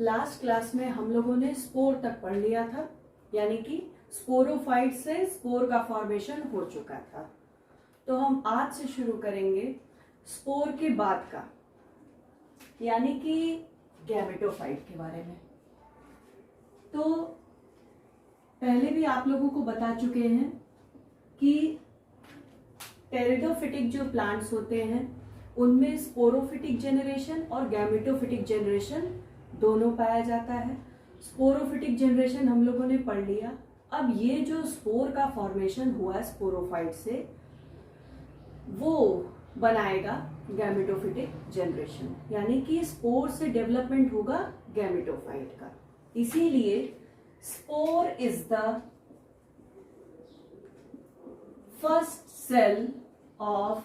Last class में हम लोगों ने स्पोर तक पढ़ लिया था, यानी कि स्पोरोफाइट से स्पोर का फॉर्मेशन हो चुका था। तो हम आज से शुरू करेंगे स्पोर के बाद का, यानी कि गैमेटोफाइट के बारे में। तो पहले भी आप लोगों को बता चुके हैं कि टेरिडोफिटिक जो प्लांट्स होते हैं उनमें स्पोरोफिटिक जेनरेशन और गैमेटोफिटिक जेनरेशन दोनों पाया जाता है। स्पोरोफिटिक जेनरेशन हम लोगों ने पढ़ लिया। अब ये जो स्पोर का फॉर्मेशन हुआ है स्पोरोफाइट से, वो बनाएगा गैमेटोफिटिक जनरेशन, यानी कि स्पोर से डेवलपमेंट होगा गैमेटोफाइट का। इसीलिए spore is the first cell of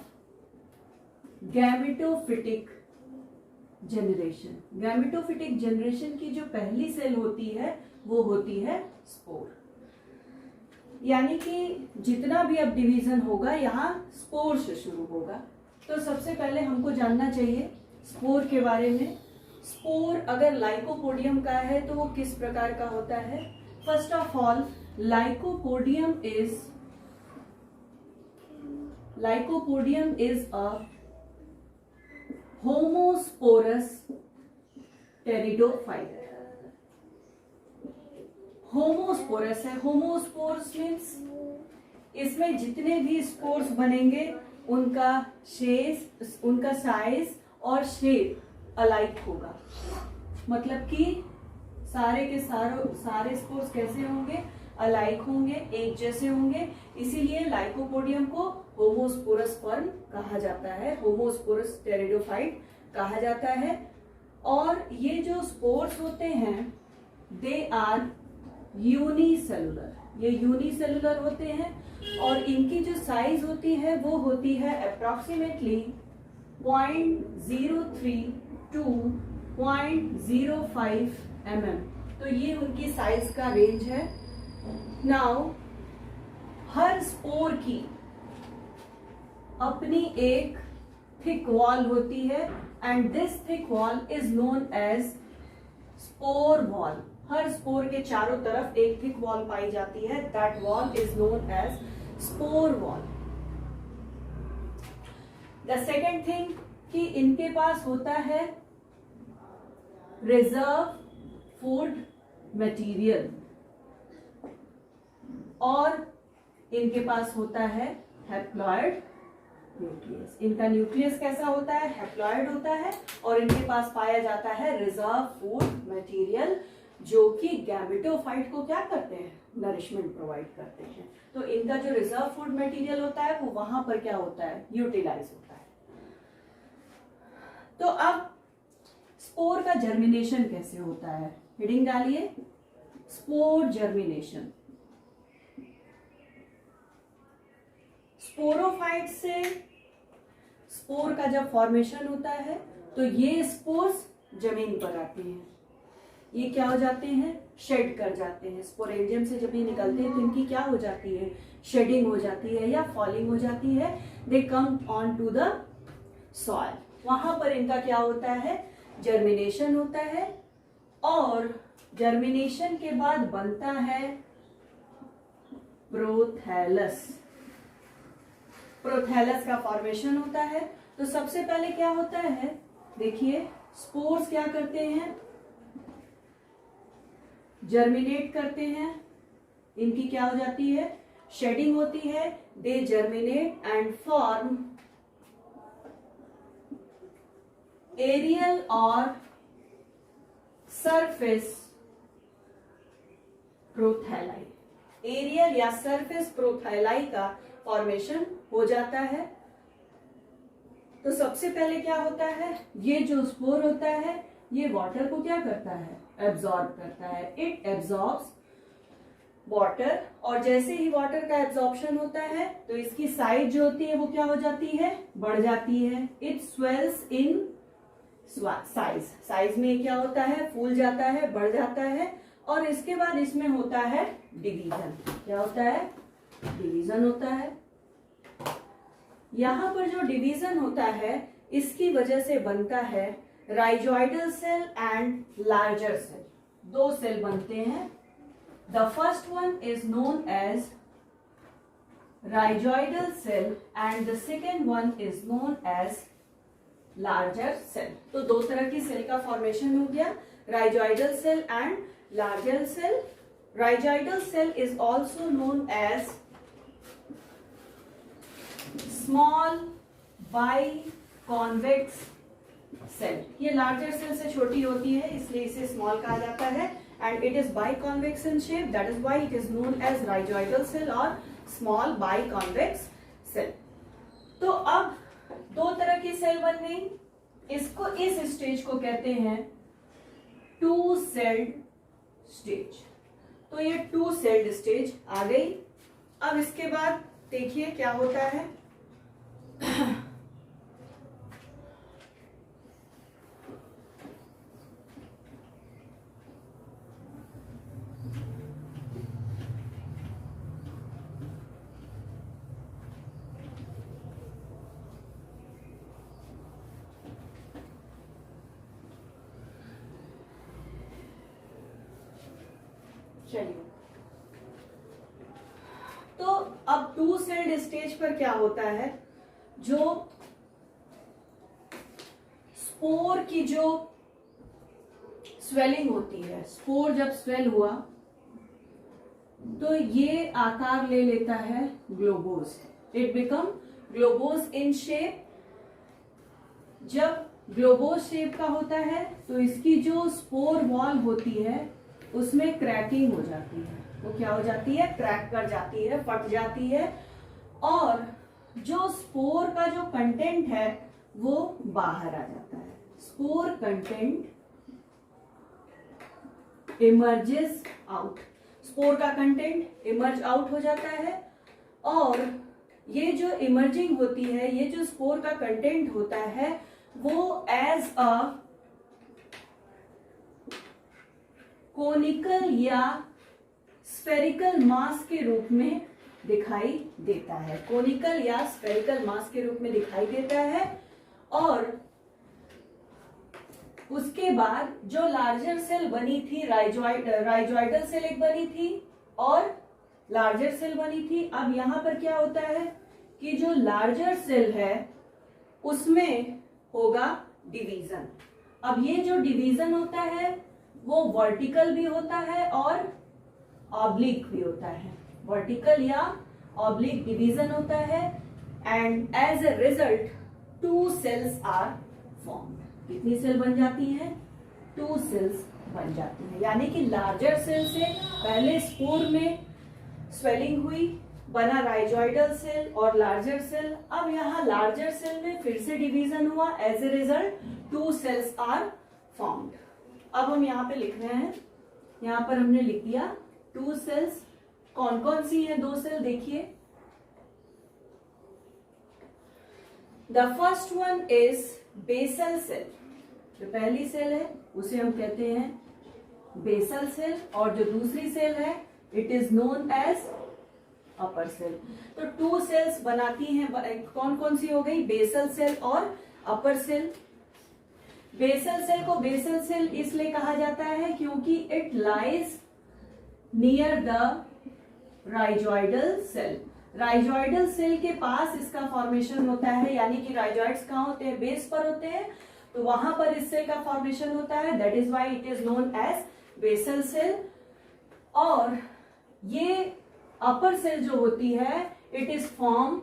gametophytic generation. Gametophytic generation की जो पहली सेल होती है वो होती है स्पोर, यानी कि जितना भी अब डिवीजन होगा यहाँ स्पोर से शुरू होगा। तो सबसे पहले हमको जानना चाहिए स्पोर के बारे में। स्पोर अगर लाइकोपोडियम का है तो वो किस प्रकार का होता है? First of all, lycopodium is a homosporous pteridophyte. Homosporous है। होमोस्पोर्स मीन्स इसमें जितने भी स्पोर्स बनेंगे उनका साइज और शेप अलाइक होगा। मतलब कि सारे के सारे स्पोर्स कैसे होंगे? अलाइक होंगे, एक जैसे होंगे। इसीलिए लाइकोपोडियम को होमोस्पोरस फॉर्म कहा जाता है, होमोस्पोरस टेरिडोफाइट कहा जाता है। और ये जो स्पोर्स होते हैं दे आर यूनिसेलुलर, ये यूनिसेलुलर होते हैं और इनकी जो साइज होती है वो होती है अप्रोक्सीमेटली 0.03 to 0.05 mm। तो ये उनकी साइज का रेंज है। नाउ हर स्पोर की अपनी एक थिक वॉल होती है and this thick wall is known as spore wall. हर स्पोर के चारों तरफ एक थिक वॉल पाई जाती है, that wall is known as spore wall. The second thing कि इनके पास होता है रिजर्व फूड मटेरियल और इनके पास होता है हैप्लॉइड न्यूक्लियस। इनका न्यूक्लियस कैसा होता है? हैप्लॉइड होता है और इनके पास पाया जाता है रिजर्व फूड मटेरियल, जो कि गैमेटोफाइट को क्या करते हैं? नरिशमेंट प्रोवाइड करते हैं। तो इनका जो रिजर्व फूड मटेरियल होता है वो वहां पर क्या होता है? यूटिलाइज होता है। तो अब स्पोर का जर्मिनेशन कैसे होता है? हेडिंग डालिए, स्पोर जर्मिनेशन। स्पोरोफाइट से स्पोर का जब फॉर्मेशन होता है तो ये स्पोर्स जमीन पर आते हैं। ये क्या हो जाते हैं? शेड कर जाते हैं। स्पोरेंजियम से जब ये निकलते हैं तो इनकी क्या हो जाती है? शेडिंग हो जाती है या फॉलिंग हो जाती है। They come on to the soil. वहां पर इनका क्या होता है? जर्मिनेशन होता है और जर्मिनेशन के बाद बनता है प्रोथैलस। प्रोथैलस का फॉर्मेशन होता है। तो सबसे पहले क्या होता है? देखिए, स्पोर्स क्या करते हैं? जर्मिनेट करते हैं। इनकी क्या हो जाती है? शेडिंग होती है। दे जर्मिनेट एंड फॉर्म एरियल और सरफेस प्रोथैलाई। एरियल या सरफेस प्रोथैलाई का फॉर्मेशन हो जाता है। तो सबसे पहले क्या होता है? ये जो स्पोर होता है ये वाटर को क्या करता है? एब्जॉर्ब करता है। इट एब्जॉर्ब्स वाटर और जैसे ही वाटर का एब्जॉर्प्शन होता है तो इसकी साइज जो होती है वो क्या हो जाती है? बढ़ जाती है। It swells in size. Size में क्या होता है? फूल जाता है, बढ़ जाता है। और इसके बाद इसमें होता है डिवीजन। क्या होता है? डिवीजन होता है। यहां पर जो डिवीजन होता है इसकी वजह से बनता है rhizoidal cell and larger cell, दो सेल बनते हैं. The first one is known as rhizoidal cell and the second one is known as larger cell. तो दो तरह की सेल का फॉर्मेशन हो गया, rhizoidal cell and larger cell. Rhizoidal cell is also known as small biconvex cell. ये larger cell से छोटी होती है इसलिए इसे स्मॉल कहा जाता है. And it is biconvex in shape, that is why it is known as rhizoidal cell और स्मॉल बाइकॉन्वेक्स सेल. तो अब दो तरह की सेल बन गई. इसको, इस स्टेज को कहते हैं टू सेल्ड स्टेज. तो ये टू सेल्ड स्टेज आ गई. अब इसके बाद देखिए क्या होता है. चलिए, तो अब टू सेल्ड स्टेज पर क्या होता है, जो स्पोर की जो स्वेलिंग होती है, स्पोर जब स्वेल हुआ तो ये आकार ले लेता है globose. It become globose in shape. जब ग्लोबोस शेप का होता है तो इसकी जो स्पोर वॉल होती है उसमें क्रैकिंग हो जाती है. वो क्या हो जाती है, क्रैक कर जाती है, फट जाती है. और जो स्पोर का जो कंटेंट है वो बाहर आ जाता है. Spore content emerges out. Spore का कंटेंट इमर्ज आउट हो जाता है. और ये जो इमर्जिंग होती है, ये जो स्पोर का कंटेंट होता है वो एज अ कोनिकल या स्फेरिकल मास के रूप में दिखाई देता है. कोनिकल या स्फेरिकल मास के रूप में दिखाई देता है. और उसके बाद जो लार्जर सेल बनी थी, राइजॉइडल सेल एक बनी थी और लार्जर सेल बनी थी. अब यहां पर क्या होता है कि जो लार्जर सेल है उसमें होगा डिवीजन. अब ये जो डिवीजन होता है वो वर्टिकल भी होता है और ऑब्लिक भी होता है. वर्टिकल या ऑब्लिक डिवीजन होता है. And as a result two cells are formed. कितनी सेल बन जाती हैं, टू सेल्स बन जाती हैं. यानी कि लार्जर सेल से पहले स्पोर में स्वेलिंग हुई, बना राइजॉइडल सेल और लार्जर सेल. अब यहाँ लार्जर सेल में फिर से डिवीजन हुआ. As a result two cells are formed. अब हम यहाँ पे लिख रहे हैं, यहाँ पर हमने लिख दिया टू सेल्स. कौन कौन सी है दो सेल, देखिए. The first one is basal cell. जो पहली सेल है उसे हम कहते हैं बेसल सेल. और जो दूसरी सेल है it is known as upper cell. तो टू सेल्स बनाती हैं. कौन कौन सी हो गई, बेसल सेल और अपर सेल. बेसल सेल को बेसल सेल इसलिए कहा जाता है क्योंकि it lies near the rhizoidal cell. Rhizoidal cell के पास इसका फॉर्मेशन होता है. यानी कि राइजॉइड्स कहाँ होते हैं, बेस पर होते हैं. तो वहां पर इस सेल का फॉर्मेशन होता है. That is why it is known as basal cell. और ये अपर सेल जो होती है it is form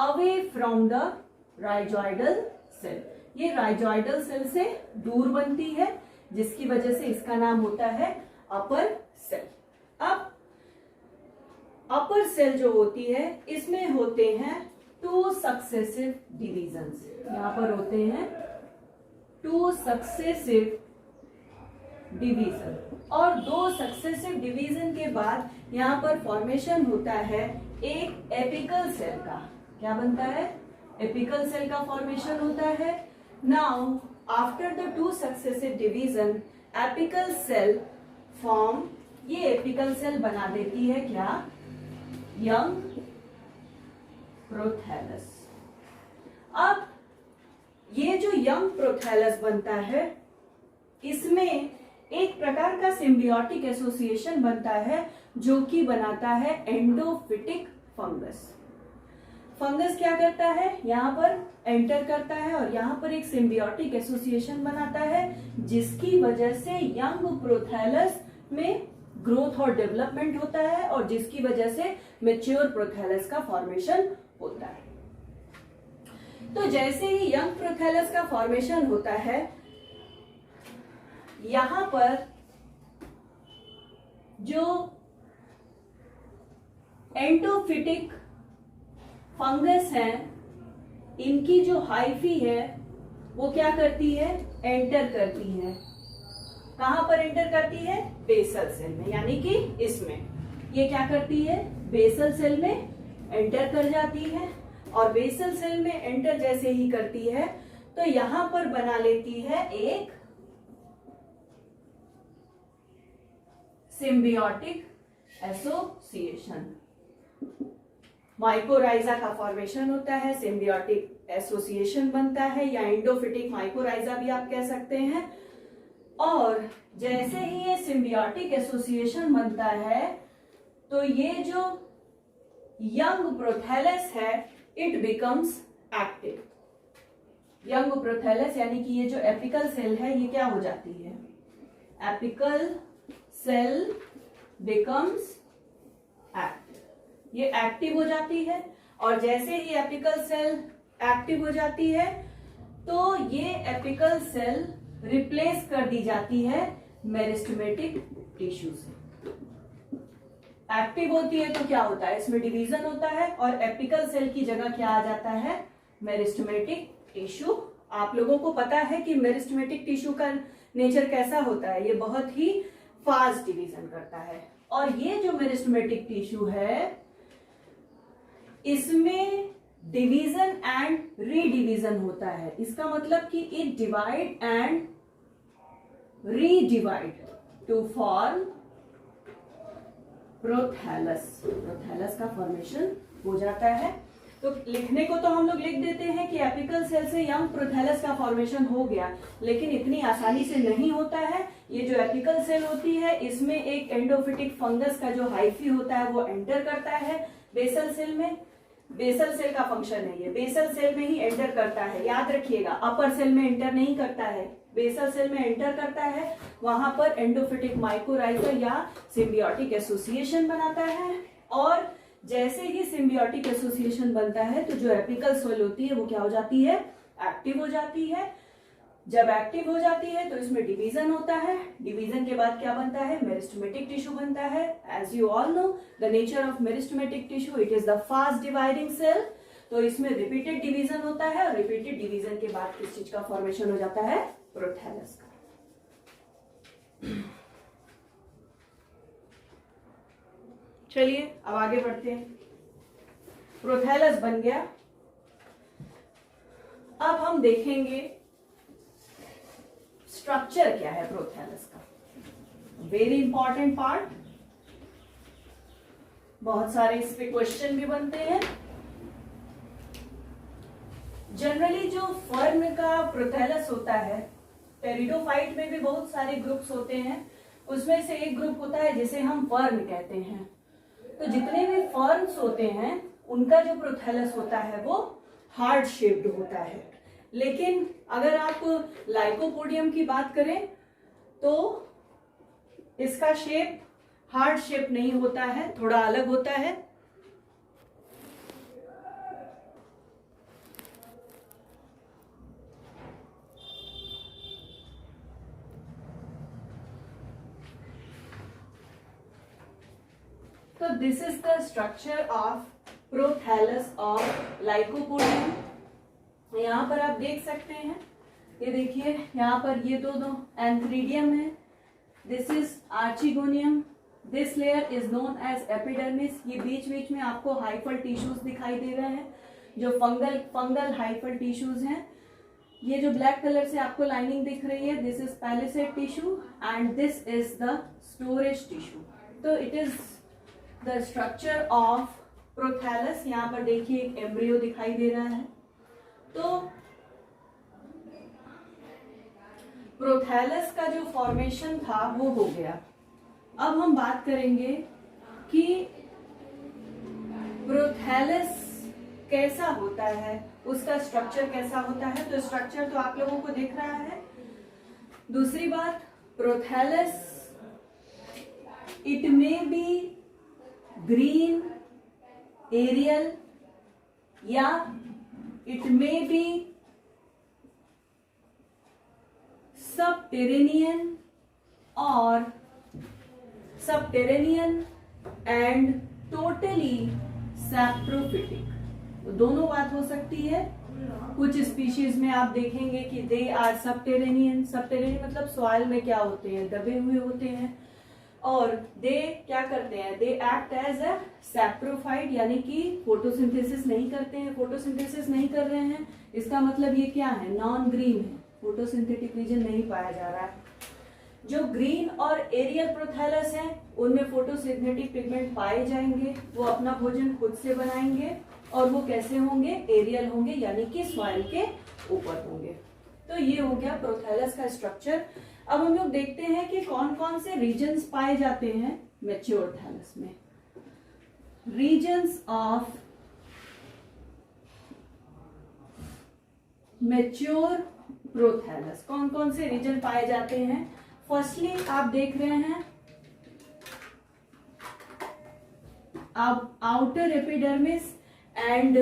away from the rhizoidal cell. ये राइजॉइडल सेल से दूर बनती है जिसकी वजह से इसका नाम होता है अपर सेल. अब अपर सेल जो होती है इसमें होते हैं टू सक्सेसिव डिवीजन्स. यहां पर होते हैं टू सक्सेसिव डिवीजन. और दो सक्सेसिव डिवीजन के बाद यहां पर फॉर्मेशन होता है एक एपिकल सेल का. क्या बनता है, एपिकल सेल का फॉर्मेशन होता है. Now, after the two successive division, apical cell form. ये एपिकल सेल बना देती है क्या, यंग प्रोथैलस. अब ये जो यंग प्रोथैलस बनता है, इसमें एक प्रकार का सिम्बियोटिक एसोसिएशन बनता है जो कि बनाता है एंडोफिटिक फंगस। फंगस क्या करता है, यहाँ पर एंटर करता है और यहाँ पर एक सिम्बियोटिक एसोसिएशन बनाता है जिसकी वजह से यंग प्रोथैलस में ग्रोथ और डेवलपमेंट होता है और जिसकी वजह से मैच्योर प्रोथैलस का फॉर्मेशन होता है। तो जैसे ही यंग प्रोथैलस का फॉर्मेशन होता है, यहां पर जो एंडोफिटिक फंगस है, इनकी जो हाइफी है वो क्या करती है, एंटर करती है। कहां पर एंटर करती है, बेसल सेल में, यानी कि इसमें ये क्या करती है, बेसल सेल में एंटर कर जाती है और बेसल सेल में एंटर जैसे ही करती है तो यहां पर बना लेती है एक सिम्बियोटिक एसोसिएशन। माइकोराइजा का फॉर्मेशन होता है, सिम्बियोटिक एसोसिएशन बनता है या एंडोफिटिक माइकोराइजा भी आप कह सकते हैं। और जैसे ही ये सिम्बियोटिक एसोसिएशन बनता है तो ये जो यंग प्रोथैलस है it becomes active. Young prothallus यानी कि ये जो एपिकल सेल है ये क्या हो जाती है, एपिकल सेल बिकम्स एक्टिव, ये एक्टिव हो जाती है। और जैसे ही एपिकल सेल एक्टिव हो जाती है तो ये एपिकल सेल रिप्लेस कर दी जाती है मेरिस्टेमेटिक टिश्यू से। एक्टिव होती है तो क्या होता है, इसमें डिवीजन होता है और एपिकल सेल की जगह क्या आ जाता है, मेरिस्टेमेटिक टिश्यू। आप लोगों को पता है कि मेरिस्टेमेटिक टिश्यू का नेचर कैसा होता है, ये बहुत ही फास्ट डिवीजन करता है। और ये जो मेरिस्टेमेटिक टिश्यू है इसमें डिवीजन एंड रीडिवीजन होता है। इसका मतलब कि it divide and redivide to form prothallus. Prothallus का फॉर्मेशन हो जाता है। तो लिखने को तो हम लोग लिख देते हैं कि एपिकल सेल से यंग प्रोथैलस का फॉर्मेशन हो गया, लेकिन इतनी आसानी से नहीं होता है। ये जो एपिकल सेल होती है इसमें एक एंडोफिटिक फंगस का जो हाइफी होता है वो एंटर करता है बेसल सेल में। बेसल सेल का फंक्शन है ये, बेसल सेल में ही एंटर करता है, याद रखिएगा, अपर सेल में एंटर नहीं करता है, बेसल सेल में एंटर करता है। वहां पर एंडोफिटिक माइकोराइजा या सिम्बियोटिक एसोसिएशन बनाता है और जैसे ही सिम्बियोटिक एसोसिएशन बनता है तो जो एपिकल सेल होती है वो क्या हो जाती है, एक्टिव हो जाती है। जब एक्टिव हो जाती है तो इसमें डिवीजन होता है, डिवीजन के बाद क्या बनता है, मेरिस्टेमेटिक टिश्यू बनता है। As you all know the nature of meristematic tissue, it is the fast dividing cell. तो इसमें रिपीटेड डिवीजन होता है और रिपीटेड डिवीजन के बाद किस चीज का फॉर्मेशन हो जाता है, प्रोथैलस का। चलिए अब आगे बढ़ते हैं। प्रोथैलस बन गया। अब हम देखेंगे स्ट्रक्चर क्या है प्रोथैलस का। वेरी इंपॉर्टेंट पार्ट, बहुत सारे इस पे क्वेश्चन भी बनते हैं। जनरली जो फर्न का प्रोथैलस होता है, टेरिडोफाइट में भी बहुत सारे ग्रुप्स होते हैं, उसमें से एक ग्रुप होता है जिसे हम फर्न कहते हैं। तो जितने भी फर्न्स होते हैं उनका जो प्रोथैलस होता है वो हार्ड शेप्ड होता है। लेकिन अगर आप लाइकोपोडियम की बात करें तो इसका शेप हार्ड शेप नहीं होता है, थोड़ा अलग होता है। तो this is the structure of prothallus of lycopodium. यहाँ पर आप देख सकते हैं, ये देखिए यहाँ पर ये दो एंथ्रीडियम है, this is archegonium, this layer is known as epidermis. ये बीच बीच में आपको हाइफल टिश्यूज दिखाई दे रहे हैं जो फंगल हाइफल टिश्यूज हैं। ये जो ब्लैक कलर से आपको लाइनिंग दिख रही है, this is palisade tissue and this is the storage tissue. तो it is the structure of prothallus. यहाँ पर देखिए एक एम्ब्रियो दिखाई दे रहा है। तो प्रोथैलस का जो फॉर्मेशन था वो हो गया। अब हम बात करेंगे कि प्रोथैलस कैसा होता है, उसका स्ट्रक्चर कैसा होता है। तो स्ट्रक्चर तो आप लोगों को दिख रहा है। दूसरी बात, prothallus it may be green, aerial, या इट मे बी सबटेरेनियन और सबटेरेनियन एंड टोटली सैप्रोफिटिक। तो दोनों बात हो सकती है। कुछ स्पीशीज में आप देखेंगे कि दे आर सबटेरेनियन। सबटेरेनियन मतलब सॉइल में क्या होते हैं, दबे हुए होते हैं। और दे क्या करते हैं, they act as a saprophyte, यानी कि फोटोसिंथेसिस नहीं करते हैं। फोटोसिंथेसिस नहीं कर रहे हैं इसका मतलब ये क्या है, नॉन ग्रीन है, फोटोसिंथेटिक रीजन नहीं पाया जा रहा है। जो ग्रीन और एरियल प्रोथैलस है उनमें फोटोसिंथेटिक पिगमेंट पाए जाएंगे, वो अपना भोजन खुद से बनाएंगे और वो कैसे होंगे, एरियल होंगे, यानी कि सॉइल के ऊपर होंगे। तो ये हो गया प्रोथैलस का स्ट्रक्चर। अब हम लोग देखते हैं कि कौन कौन से रीजन्स पाए जाते हैं मैच्योर थैलस में। रीजन्स ऑफ मैच्योर प्रोथैलस, कौन कौन से रीजन पाए जाते हैं। फर्स्टली आप देख रहे हैं अब outer epidermis and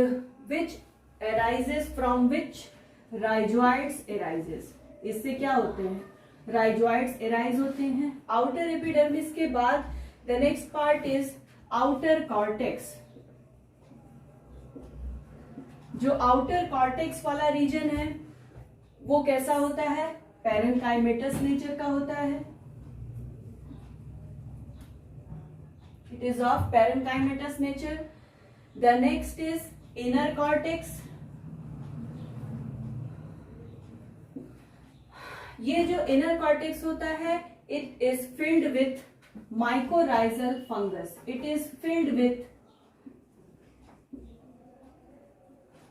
which arises from which rhizoids arises. इससे क्या होते हैं, राइजोइड्स अराइज होते हैं। आउटर एपिडर्मिस के बाद the next part is outer cortex. जो आउटर कॉर्टेक्स वाला रीजन है वो कैसा होता है, पैरेन्काइमेटस नेचर का होता है। It is of parenchymatous nature. The next is inner cortex. ये जो इनर कॉर्टेक्स होता है it is filled with mycorrhizal fungus. It is filled with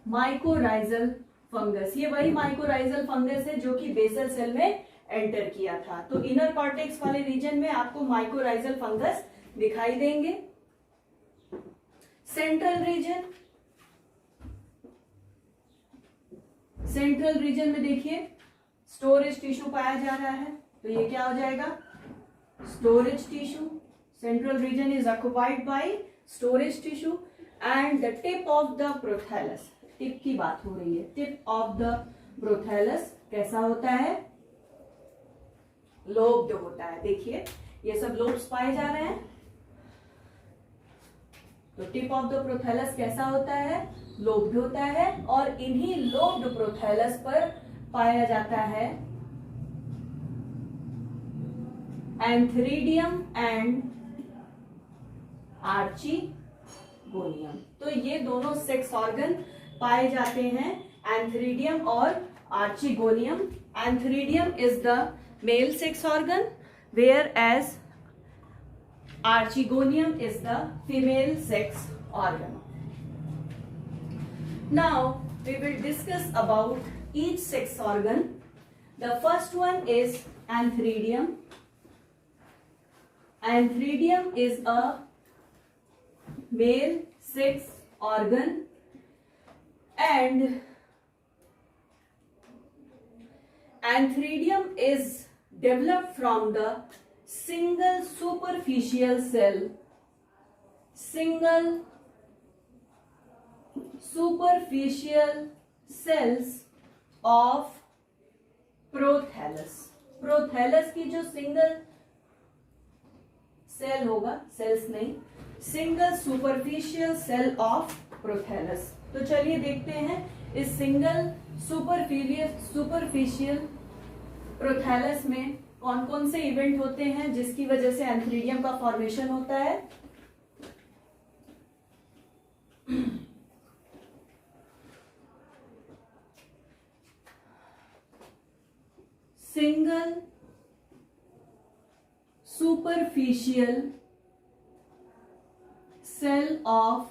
mycorrhizal fungus. ये वही माइकोराइजल फंगस है जो कि बेसल सेल में एंटर किया था। तो इनर कॉर्टेक्स वाले रीजन में आपको माइकोराइजल फंगस दिखाई देंगे। सेंट्रल रीजन, सेंट्रल रीजन में देखिए स्टोरेज टिश्यू पाया जा रहा है, तो ये क्या हो जाएगा, storage tissue. Central region is occupied by storage tissue and the tip of the prothallus. Tip की बात हो रही है। टिप ऑफ द प्रोथैलस कैसा होता है, लोब्ड होता है। देखिए ये सब लोब्स पाए जा रहे हैं। तो टिप ऑफ द प्रोथैलस कैसा होता है, लोब्ड होता है। और इन्हीं लोब्ड प्रोथैलस पर पाया जाता है एंथ्रीडियम एंड आर्चिगोनियम। तो ये दोनों सेक्स ऑर्गन पाए जाते हैं, एंथ्रीडियम और आर्चिगोनियम। Antheridium is the male sex organ whereas archegonium is the female sex organ. Now we will discuss about each sex organ. The first one is antheridium. Antheridium is a male sex organ and antheridium is developed from the single superficial cell, single superficial cells of prothallus. Prothallus की जो single cell होगा, cells नहीं, single superficial cell of prothallus. तो चलिए देखते हैं इस single superficial prothallus में कौन कौन से इवेंट होते हैं जिसकी वजह से एंथ्रीडियम का फॉर्मेशन होता है। Single superficial cell of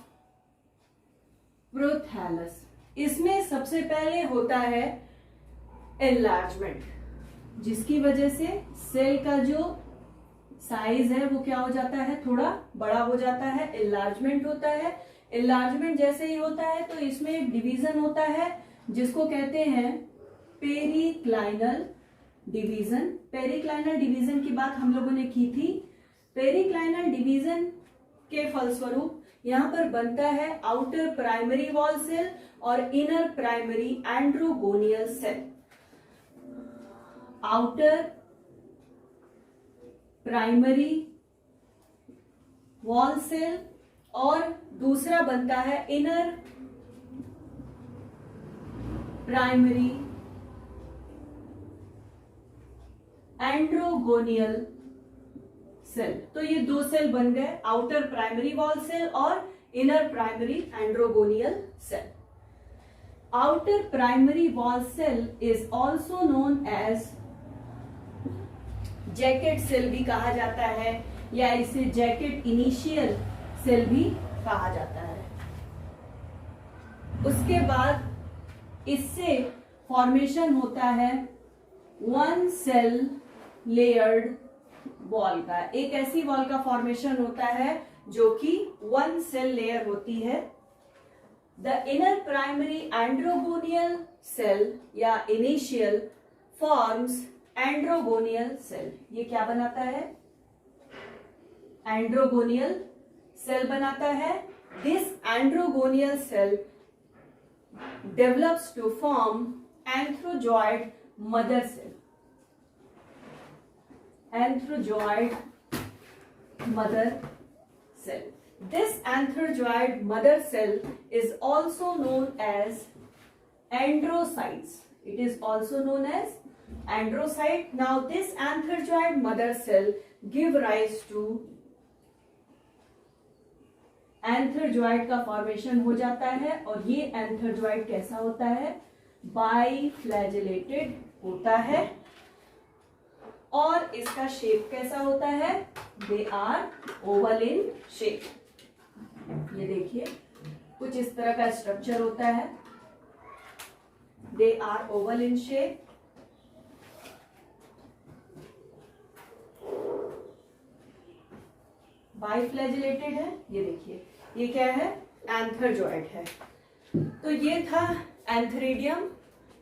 prothallus. इसमें सबसे पहले होता है एनलार्जमेंट। जिसकी वजह से सेल का जो साइज है वो क्या हो जाता है, थोड़ा बड़ा हो जाता है, एनलार्जमेंट होता है। एनलार्जमेंट जैसे ही होता है तो इसमें एक डिवीजन होता है जिसको कहते हैं पेरिक्लाइनल डिवीजन। पेरिक्लाइनल डिवीजन की बात हम लोगों ने की थी। पेरिक्लाइनल डिवीजन के फलस्वरूप यहां पर बनता है आउटर प्राइमरी वॉल सेल और inner primary androgonial cell. Outer primary wall cell और दूसरा बनता है इनर प्राइमरी एंड्रोगोनियल सेल। तो ये दो सेल बन गए, आउटर प्राइमरी वॉल सेल और inner primary androgonial cell. Outer primary wall cell is also known as jacket cell भी कहा जाता है, या इसे जैकेट इनिशियल सेल भी कहा जाता है। उसके बाद इससे फॉर्मेशन होता है वन सेल लेयर्ड वॉल का। एक ऐसी वॉल का फॉर्मेशन होता है जो कि वन सेल लेयर होती है। The inner primary androgonial cell या इनिशियल फॉर्म्स एंड्रोगोनियल सेल। ये क्या बनाता है, एंड्रोगोनियल सेल बनाता है। This androgonial cell develops to form antherozoid mother cell. Antherozoid mother cell. This anthrozoid mother cell is also known as androcytes. It is also known as androcyte. Now this anthrozoid mother cell give rise to एंथरजॉइड का formation हो जाता है। और ये एंथरजॉइड कैसा होता है, बाइफ्लैजिलेटेड होता है। और इसका शेप कैसा होता है, they are oval in shape. ये देखिए कुछ इस तरह का स्ट्रक्चर होता है, they are oval in shape. Biflagellated है। ये देखिए ये क्या है, एंथरजॉइड है। तो ये था एंथरीडियम।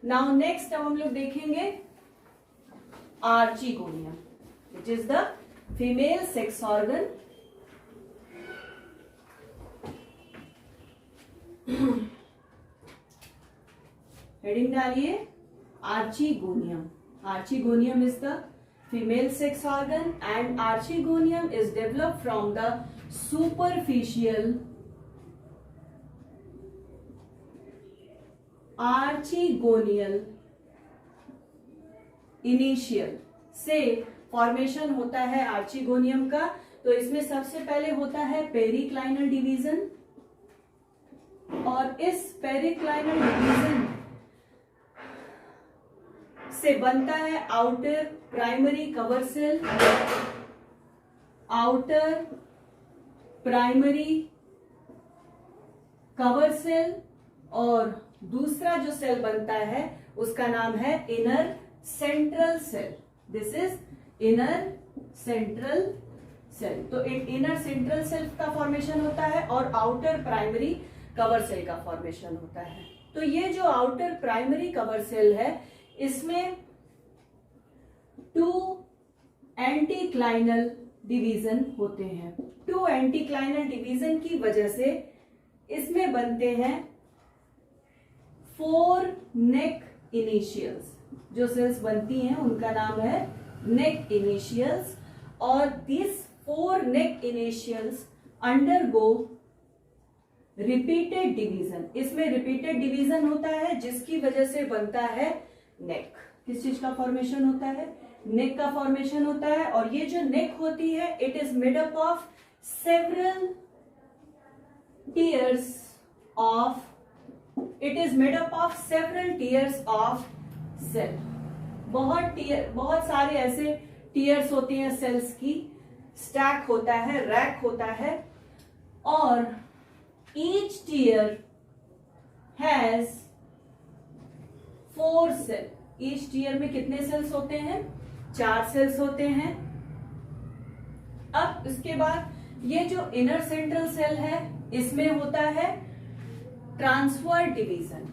नाउ नेक्स्ट अब हम लोग देखेंगे archegonium, which is the female sex organ. Heading डालिए archegonium. Archegonium is the female sex organ and archegonium is developed from the superficial archegonial initial से फॉर्मेशन होता है आर्चिगोनियम का। तो इसमें सबसे पहले होता है पेरिक्लाइनल डिवीजन, और इस पेरिक्लाइनल डिवीजन से बनता है outer primary cover cell, outer primary cover cell, और दूसरा जो सेल बनता है उसका नाम है inner central cell. This is inner central cell. तो इनर सेंट्रल सेल का फॉर्मेशन होता है और आउटर प्राइमरी कवर सेल का फॉर्मेशन होता है। तो ये जो आउटर प्राइमरी कवर सेल है इसमें 2 एंटीक्लाइनल डिवीजन होते हैं। 2 एंटीक्लाइनल डिवीजन की वजह से इसमें बनते हैं 4 नेक इनिशियल्स। जो सेल्स बनती हैं उनका नाम है नेक इनिशियल्स, और this 4 neck initials undergo repeated division. इसमें रिपीटेड डिवीजन होता है जिसकी वजह से बनता है नेक। किस चीज का फॉर्मेशन होता है, नेक का फॉर्मेशन होता है। और ये जो नेक होती है it is made up of several tiers of cell. बहुत सारे ऐसे टीयर्स होती हैं सेल्स की, स्टैक होता है, रैक होता है, और each tier has 4 cell. Each tier में कितने सेल्स होते हैं? 4 सेल्स होते हैं। अब इसके बाद ये जो इनर सेंट्रल सेल है इसमें होता है ट्रांसफर डिवीजन,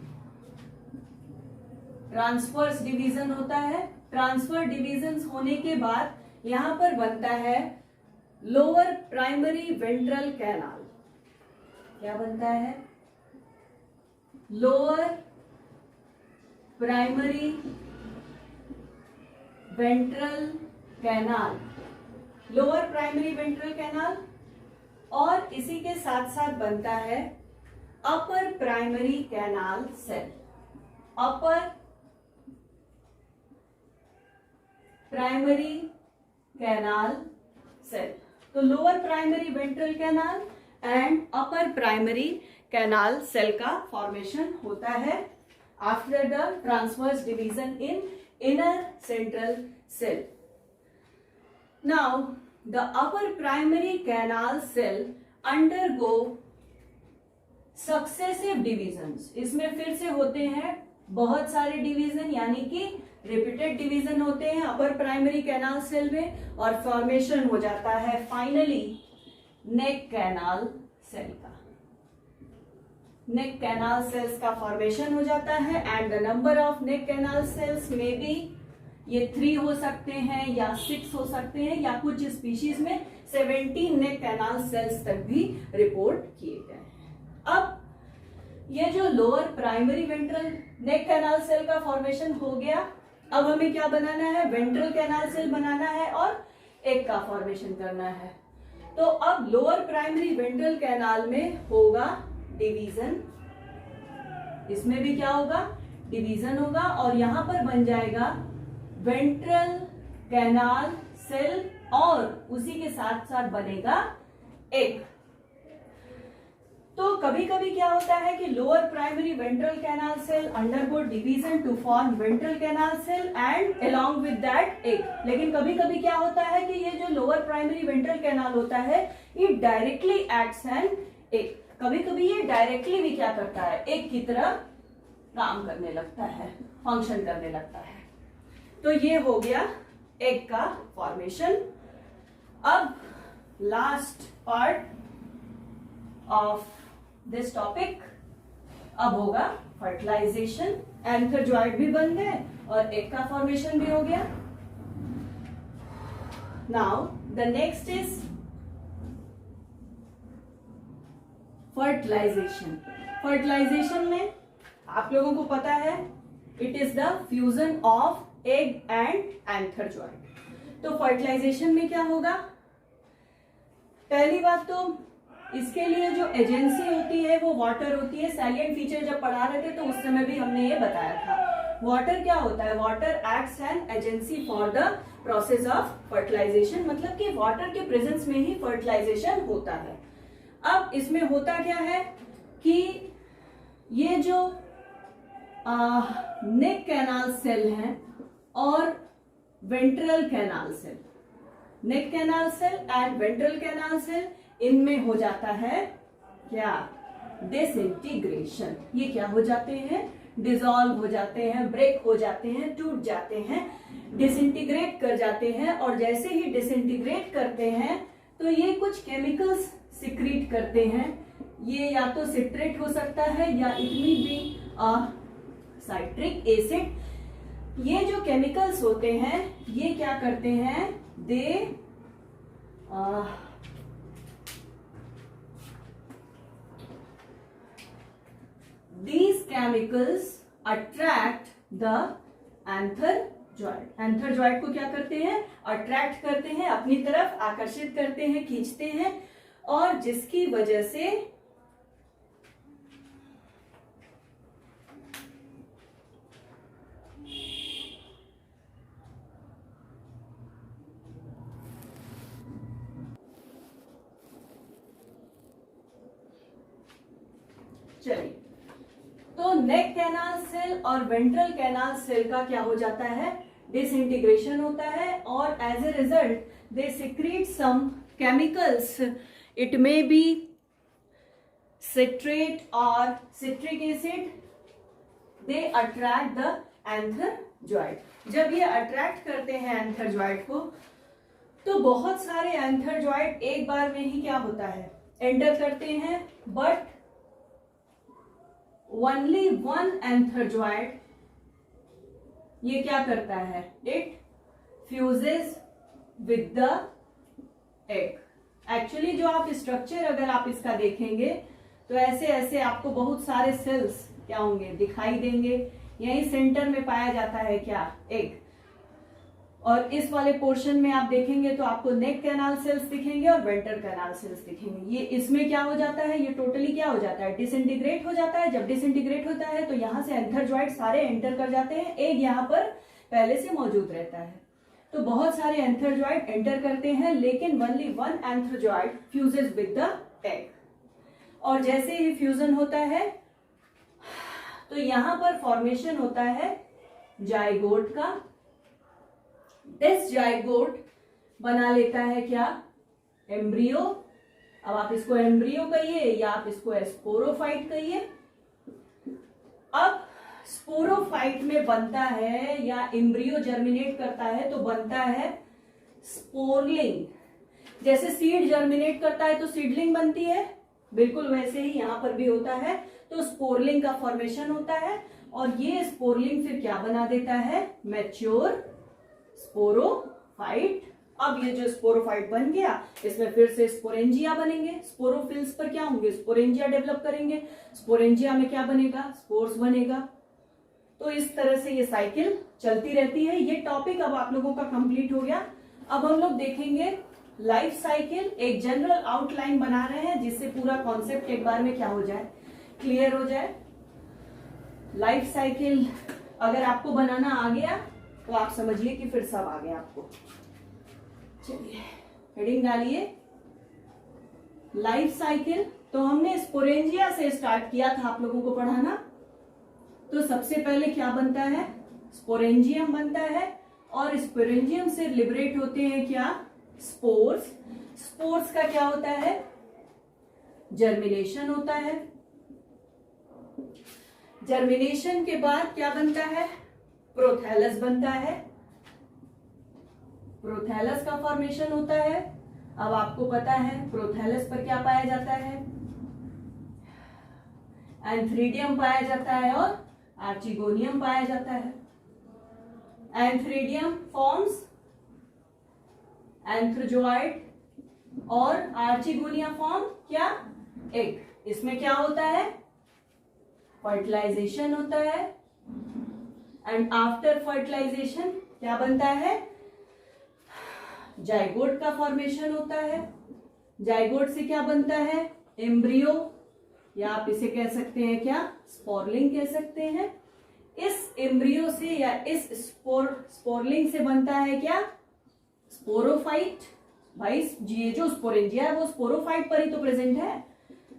ट्रांसफर्स डिवीजन होता है। ट्रांसफर डिवीजन होने के बाद यहां पर बनता है लोअर प्राइमरी वेंट्रल कैनाल। क्या बनता है? Lower primary ventral canal, lower primary ventral canal. और इसी के साथ साथ बनता है upper primary canal cell, upper primary canal cell. तो lower primary ventral canal and upper primary canal cell का फॉर्मेशन होता है after the transverse division in inner central cell. Now the upper primary canal cell undergo successive divisions. इसमें फिर से होते हैं बहुत सारे डिवीजन, यानी कि रिपीटेड डिवीजन होते हैं अपर प्राइमरी कैनाल सेल में, और फॉर्मेशन हो जाता है फाइनली नेक कैनाल सेल का। नेक कैनाल सेल्स का फॉर्मेशन हो जाता है and the number of neck canal cells में भी ये 3 हो सकते हैं या 6 हो सकते हैं, या कुछ स्पीशीज में 17 नेक कैनाल सेल्स तक भी रिपोर्ट किए गए हैं। अब ये जो लोअर प्राइमरी वेंट्रल नेक कैनाल सेल का फॉर्मेशन हो गया, अब हमें क्या बनाना है? वेंट्रल कैनाल सेल बनाना है और एक का फॉर्मेशन करना है। तो अब लोअर प्राइमरी वेंट्रल कैनाल में होगा डिवीजन, इसमें भी क्या होगा? डिवीजन होगा, और यहां पर बन जाएगा वेंट्रल कैनाल सेल, और उसी के साथ साथ बनेगा एग। तो कभी कभी क्या होता है कि lower primary ventral canal cell undergo division to form ventral canal cell and along with that egg. लेकिन कभी कभी क्या होता है कि ये जो लोअर प्राइमरी वेंट्रल कैनाल होता है it directly acts an egg. कभी कभी ये डायरेक्टली भी क्या करता है? एग की तरह काम करने लगता है, फंक्शन करने लगता है। तो ये हो गया एग का फॉर्मेशन। अब last part of this topic अब होगा फर्टिलाइजेशन। एंथरजॉइड भी बन गए और एग का फॉर्मेशन भी हो गया। Now the next is fertilization. Fertilization में आप लोगों को पता है it is the fusion of egg and antherozoid. तो फर्टिलाइजेशन में क्या होगा? पहली बात तो इसके लिए जो एजेंसी होती है वो वाटर होती है। सैलिएंट फीचर जब पढ़ा रहे थे तो उस समय भी हमने ये बताया था। वाटर क्या होता है? Water acts an agency for the process of fertilization, मतलब कि वाटर के प्रेजेंस में ही फर्टिलाइजेशन होता है। अब इसमें होता क्या है कि ये जो नेक कैनाल सेल है और ventral canal cell, neck canal cell and ventral canal cell, इनमें हो जाता है क्या? डिसइंटीग्रेशन। ये क्या हो जाते हैं? डिसॉल्व हो जाते हैं, ब्रेक हो जाते हैं, टूट जाते हैं, डिसइंटीग्रेट कर जाते हैं। और जैसे ही डिसइंटीग्रेट करते हैं तो ये कुछ केमिकल्स सिक्रीट करते हैं। ये या तो सिट्रेट हो सकता है या it may B citric acid. ये जो केमिकल्स होते हैं ये क्या करते हैं? दे these chemicals attract the antherzoid। एंथरजॉइड को क्या करते हैं? अट्रैक्ट करते हैं, अपनी तरफ आकर्षित करते हैं, खींचते हैं, और जिसकी वजह से चलिए, तो नेक कैनाल सेल और वेंट्रल कैनाल सेल का क्या हो जाता है? डिसइंटीग्रेशन होता है, और as a result they secrete some chemicals. It may be citrate or citric acid. They attract the antherozoid. जब ये अट्रैक्ट करते हैं एंथरजॉइड को, तो बहुत सारे एंथरजॉइड एक बार में ही क्या होता है, एंटर करते हैं, बट ओनली वन एंथरजॉइड ये क्या करता है, it fuses with the egg. Actually जो आप स्ट्रक्चर अगर आप इसका देखेंगे तो ऐसे ऐसे आपको बहुत सारे सेल्स क्या होंगे, दिखाई देंगे। यही सेंटर में पाया जाता है क्या, एग। और इस वाले पोर्शन में आप देखेंगे तो आपको नेक कैनाल सेल्स दिखेंगे और वेंटर कैनाल सेल्स दिखेंगे। ये इसमें क्या हो जाता है, ये टोटली क्या हो जाता है, डिसइंटीग्रेट हो जाता है। जब डिसइंटीग्रेट होता है तो यहां से एंथरजॉइड सारे एंटर कर जाते हैं, एग यहाँ पर पहले से मौजूद रहता है। तो बहुत सारे एंथरजॉइड एंटर करते हैं, लेकिन only one antherozoid fuses with the egg. और जैसे ही फ्यूजन होता है तो यहां पर फॉर्मेशन होता है जाइगोट का। दिस जाइगोट बना लेता है क्या, एम्ब्रियो। अब आप इसको एम्ब्रियो कहिए या आप इसको स्पोरोफाइट कहिए। अब स्पोरोफाइट में बनता है या एम्ब्रियो जर्मिनेट करता है तो बनता है स्पोरलिंग। जैसे सीड जर्मिनेट करता है तो सीडलिंग बनती है, बिल्कुल वैसे ही यहां पर भी होता है। तो स्पोरलिंग का फॉर्मेशन होता है और ये स्पोरलिंग फिर क्या बना देता है, मैच्योर स्पोरोफाइट। अब ये जो स्पोरोफाइट बन गया, इसमें फिर से स्पोरेंजिया बनेंगे। स्पोरोफिल्स पर क्या होंगे, स्पोरेंजिया डेवलप करेंगे। स्पोरेंजिया में क्या बनेगा, स्पोर्स बनेगा। तो इस तरह से ये साइकिल चलती रहती है। ये टॉपिक अब आप लोगों का कंप्लीट हो गया। अब हम लोग देखेंगे लाइफ साइकिल। एक जनरल आउटलाइन बना रहे हैं जिससे पूरा कॉन्सेप्ट एक बार में क्या हो जाए, क्लियर हो जाए। लाइफ साइकिल अगर आपको बनाना आ गया तो आप समझिए कि फिर सब आ गया आपको। चलिए हेडिंग डालिए, लाइफ साइकिल। तो हमने स्पोरेंजिया से स्टार्ट किया था आप लोगों को पढ़ाना। तो सबसे पहले क्या बनता है, स्पोरेंजियम बनता है और स्पोरेंजियम से लिबरेट होते हैं क्या, स्पोर्स। स्पोर्स का क्या होता है, जर्मिनेशन होता है। जर्मिनेशन के बाद क्या बनता है, प्रोथैलस बनता है। प्रोथैलस का फॉर्मेशन होता है। अब आपको पता है प्रोथैलस पर क्या पाया जाता है, एंथ्रीडियम पाया जाता है और आर्चिगोनियम पाया जाता है। एंथ्रीडियम फॉर्म्स एंथ्रोजॉइड और आर्चिगोनिया फॉर्म क्या, एग। इसमें क्या होता है, फर्टिलाइजेशन होता है एंड आफ्टर फर्टिलाइजेशन क्या बनता है, जाइगोट का फॉर्मेशन होता है। जाइगोट से क्या बनता है, एम्ब्रियो, या आप इसे कह सकते हैं क्या, स्पोरलिंग कह सकते हैं। इस एम्ब्रियो से या इस स्पोरलिंग से बनता है क्या, स्पोरोफाइट। भाई ये जो स्पोरेंजिया है वो स्पोरोफाइट पर ही तो प्रेजेंट है,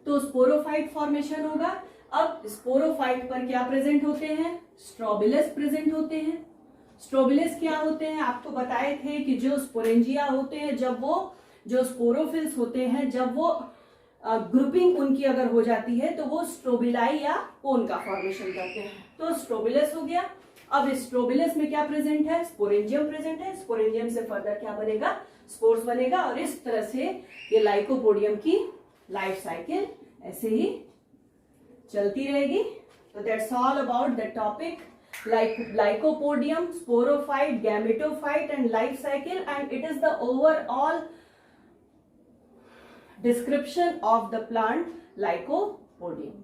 तो स्पोरोफाइट फॉर्मेशन होगा। अब स्पोरोफाइट पर क्या प्रेजेंट होते हैं, स्ट्रोबिलस प्रेजेंट होते हैं। स्ट्रोबिलस क्या होते हैं, आपको बताए थे कि जो स्पोरेंजिया होते हैं, जब वो जो स्पोरोफिल्स होते हैं, जब वो ग्रुपिंग उनकी अगर हो जाती है तो वो स्ट्रोबिलाई या कोन का फॉर्मेशन करते हैं। तो स्ट्रोबिलस हो गया। अब स्ट्रोबिलस में क्या प्रेजेंट है, स्पोरेंजियम प्रेजेंट है। स्पोरेंजियम से फर्दर क्या बनेगा, स्पोर्स बनेगा। और इस तरह से ये लाइकोपोडियम की लाइफ साइकिल ऐसे ही चलती रहेगी। तो that's all about the topic lycopodium, sporophyte, gametophyte and life cycle, and it is the overall description of the plant lycopodium.